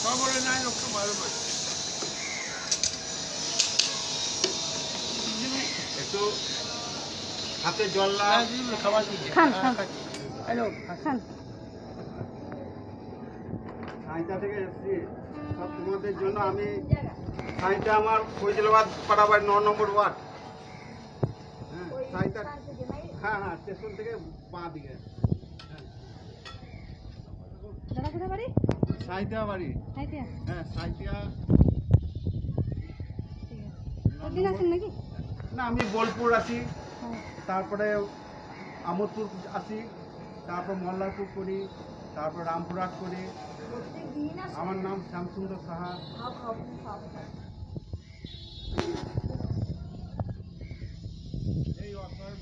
খবরে নাই ওকে ভালো করে একটু হাতে জল না খাবার খান খান হ্যালো খান সাঁইতা থেকে এসেছি সব তোমাদের জন্য। আমি সাঁইতা আমার ফৈজলাবাদ পাড়াবাড়ি 9 নম্বর ওয়ার্ড। হ্যাঁ সাঁইতা, হ্যাঁ হ্যাঁ স্টেশন থেকে বাঁ দিকে। দাদা কোথায় বাড়ি? সাঁইতা বাড়ি। হাইতিয়া হ্যাঁ সাঁইতা। ঠিক আছে প্রতিদিন আসেন নাকি? না আমি বোলপুর আসি, হ্যাঁ তারপরে আমোদপুর আসি, তারপর মল্লারপুর করি, তারপর রামপুরহাট করি। আমার নাম শ্যামসুন্দর সাহা। এই অসহায়